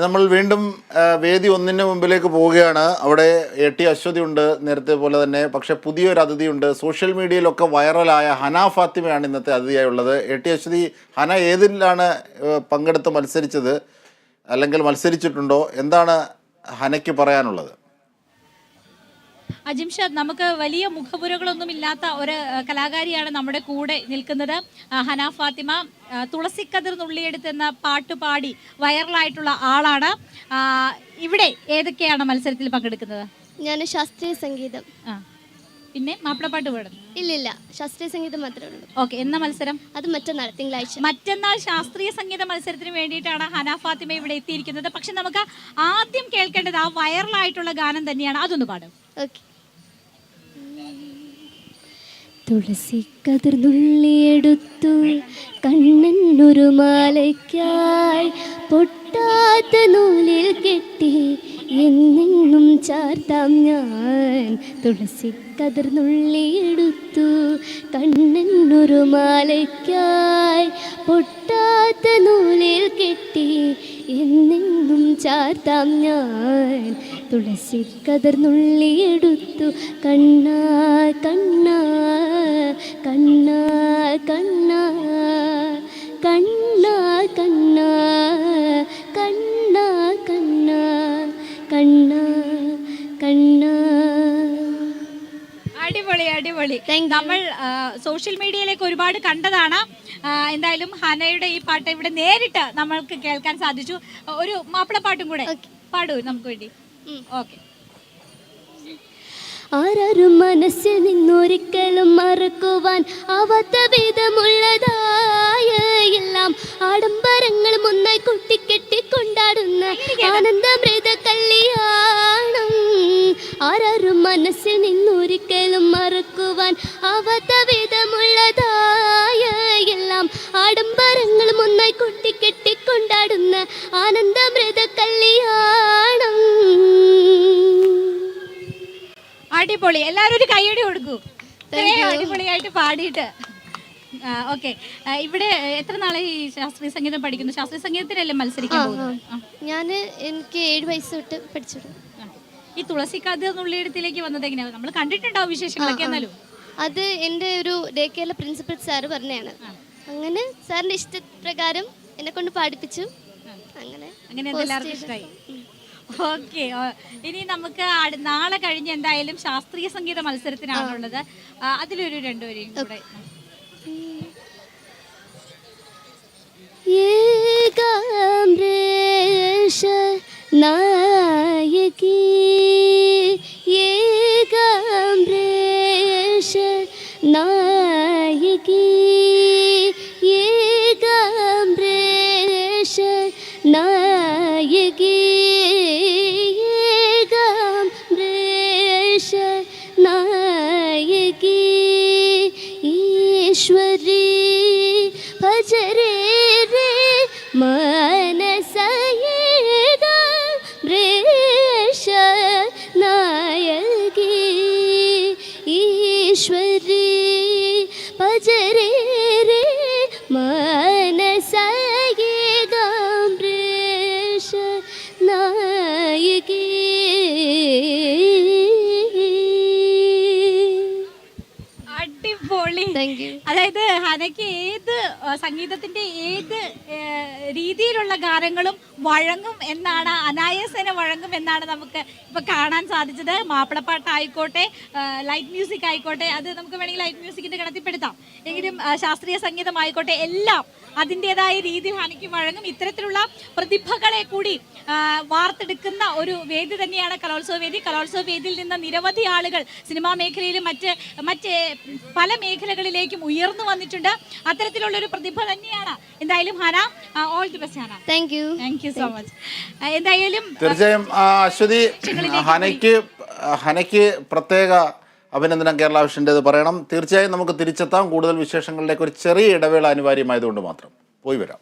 നമ്മൾ വീണ്ടും വേദി ഒന്നിന് മുമ്പിലേക്ക് പോവുകയാണ്. അവിടെ AT അശ്വതി ഉണ്ട് നേരത്തെ പോലെ തന്നെ. പക്ഷേ പുതിയൊരു അതിഥിയുണ്ട്. സോഷ്യൽ മീഡിയയിലൊക്കെ വൈറലായ ഹന ഫാത്തിമയാണ് ഇന്നത്തെ അതിഥിയായുള്ളത്. AT അശ്വതി, ഹന ഏതിലാണ് പങ്കെടുത്ത് മത്സരിച്ചത്, അല്ലെങ്കിൽ മത്സരിച്ചിട്ടുണ്ടോ? എന്താണ് ഹനയ്ക്ക് പറയാനുള്ളത്? അജിംഷാദ്, നമുക്ക് വലിയ മുഖപുരകളൊന്നും ഇല്ലാത്ത ഒരു കലാകാരിയാണ് നമ്മുടെ കൂടെ നിൽക്കുന്നത്. ഹന ഫാത്തിമ തുളസിക്കതിർ നുള്ളിയെടുത്ത് എന്ന പാട്ടുപാടി വൈറലായിട്ടുള്ള ആളാണ്. ഇവിടെ ഏതൊക്കെയാണ് മത്സരത്തിൽ പങ്കെടുക്കുന്നത്? ഞാൻ ശാസ്ത്രീയ സംഗീതം. പിന്നെ മാപ്പിളപ്പാട്ട് പാടുന്നു? ഇല്ലില്ല, ശാസ്ത്രീയ സംഗീതം മാത്രമേ ഉള്ളൂ. ഓക്കെ, എന്ന മത്സരം? അത് മറ്റന്നാൾ, തിങ്കളാഴ്ച. മറ്റന്നാൾ ശാസ്ത്രീയ സംഗീത മത്സരത്തിന് വേണ്ടിയിട്ടാണ് ഹന ഫാത്തിമ ഇവിടെ എത്തിയിരിക്കുന്നത്. പക്ഷെ നമുക്ക് ആദ്യം കേൾക്കേണ്ടത് ആ വൈറലായിട്ടുള്ള ഗാനം തന്നെയാണ്. അതൊന്ന് പാടും. ഓക്കെ. തുളസിക്കതിർ നുള്ളിയെടുത്തു കണ്ണനൊരു മാലയ്ക്കായി പൊട്ടാത്ത നൂലിൽ കെട്ടി എന്നെന്നും ചാർത്താം ഞാൻ. തുളസിക്കതിർ നുള്ളിയെടുത്തു കണ്ണനൊരു മാലയ്ക്കായി പൊട്ടാത്ത നൂലിൽ കെട്ടി എന്നെന്നും ചാർത്താം ഞാൻ. തുളസിക്കതിർ നുള്ളിയെടുത്തു കണ്ണാ കണ്ണാ കണ്ണാ കണ്ണാ കണ്ണാ കണ്ണാ കണ്ണാ കണ്ണാ കണ്ണാ കണ്ണാ. അടിപൊളി അടിപൊളി. നമ്മൾ സോഷ്യൽ മീഡിയയിലേക്ക് ഒരുപാട് കണ്ടതാണ്. എന്തായാലും ഹനയുടെ ഈ പാട്ട് ഇവിടെ നേരിട്ട് നമ്മൾക്ക് കേൾക്കാൻ സാധിച്ചു. ഒരു മാപ്പിളപ്പാട്ടും കൂടെ പാടൂ നമുക്ക് വേണ്ടി. ഓക്കെ. ആരും മനസ്സിൽ നിന്നൊരിക്കലും മറക്കുവാൻ ആവാത്ത വിധമുള്ളതായ എല്ലാം ആഡംബരങ്ങൾ മുന്നായി കുട്ടിക്കെട്ടി കൊണ്ടാടുന്ന ആനന്ദമൃത കല്യാണം. ആരും മനസ്സിൽ നിന്നൊരിക്കലും മറക്കുവാൻ ആവാത്ത വിധമുള്ളതായ എല്ലാം ആഡംബരങ്ങൾ മുന്നായി കുട്ടിക്കെട്ടി കൊണ്ടാടുന്ന ആനന്ദമൃത കല്യാണം. അടിപൊളി. എല്ലാവരും ഒരു കൈയടി കൊടുക്കൂ. അടിപൊളിയായിട്ട് പാടിയിട്ട്. ഓക്കെ, ഇവിടെ എത്ര നാളെ ഈ ശാസ്ത്രീയ സംഗീതം പഠിക്കുന്നു? ശാസ്ത്രീയ സംഗീതത്തിലല്ലേ മത്സരിക്കാൻ പോകുന്നത്? എനിക്ക് 7 വയസ്സ് തൊട്ട് പഠിച്ചിട്ടു. ഈ തുളസിക്കതിർ നുള്ളിയെടുത്തിലേക്ക് വന്നത് എങ്ങനെയാണ്? നമ്മൾ കണ്ടിട്ടുണ്ടാവും വിശേഷങ്ങളൊക്കെ. എന്നാലും അത് എൻ്റെ ഒരു ഡേ കെയറിലെ പ്രിൻസിപ്പൽ സാറ് പറഞ്ഞതാണ്. അങ്ങനെ സാറിൻ്റെ ഇഷ്ടപ്രകാരം എന്നെ കൊണ്ട് പാടിപ്പിച്ചു. അങ്ങനെ എല്ലാവർക്കും ഇഷ്ടമായി. ഓക്കെ, ഇനി നമുക്ക് നാളെ കഴിഞ്ഞ് എന്തായാലും ശാസ്ത്രീയ സംഗീത മത്സരത്തിനാണുള്ളത്. അതിലൊരു രണ്ടുപേരെയും കൂടെ. നായകി നായകി നായകി നായകി ഈശ്വരി ഭജരേ രേ മനസയേഗ നായകി ഈശ്വരി ഭജരേ രേ മനസയേഗ നായകി. അതായത് ഹനയ്ക്ക് ഏത് സംഗീതത്തിന്റെ ഏത് രീതിയിലുള്ള ഗാനങ്ങളും വഴങ്ങും എന്നാണ്, അനായാസേന വഴങ്ങും എന്നാണ് നമുക്ക് ഇപ്പൊ കാണാൻ സാധിച്ചത്. മാപ്പിളപ്പാട്ടായിക്കോട്ടെ, ലൈറ്റ് മ്യൂസിക് ആയിക്കോട്ടെ, അത് നമുക്ക് വേണമെങ്കിൽ ലൈറ്റ് മ്യൂസിക്കിന്റെ ഗണത്തിൽപ്പെടുത്താം. എങ്കിലും ശാസ്ത്രീയ സംഗീതമായിക്കോട്ടെ, എല്ലാം അതിൻ്റെതായ രീതിയിൽ ഹനയ്ക്ക് വഴങ്ങും. ഇത്തരത്തിലുള്ള പ്രതിഭകളെ കൂടി വാർത്തെടുക്കുന്ന ഒരു വേദി തന്നെയാണ് കലോത്സവ വേദി. കലോത്സവ വേദിയിൽ നിന്ന് നിരവധി ആളുകൾ സിനിമാ മേഖലയിലും മറ്റ് പല മേഖലകളിലേക്കും ഉയർന്നു വന്നിട്ടുണ്ട്. അത്തരത്തിലുള്ള ഒരു പ്രതിഭ തന്നെയാണ്. എന്തായാലും Hana, all the best Hana. Thank you so much. എന്തായാലും തീർച്ചയായും അശ്വതി, ഹനയ്ക്ക് പ്രത്യേക അഭിനന്ദനം കേരള വിഷൻ്റേത് പറയണം. തീർച്ചയായും നമുക്ക് തിരിച്ചെത്താം. കൂടുതൽ വിശേഷങ്ങളിലേക്ക് ഒരു ചെറിയ ഇടവേള അനിവാര്യമായതുകൊണ്ട് മാത്രം പോയി വരാം.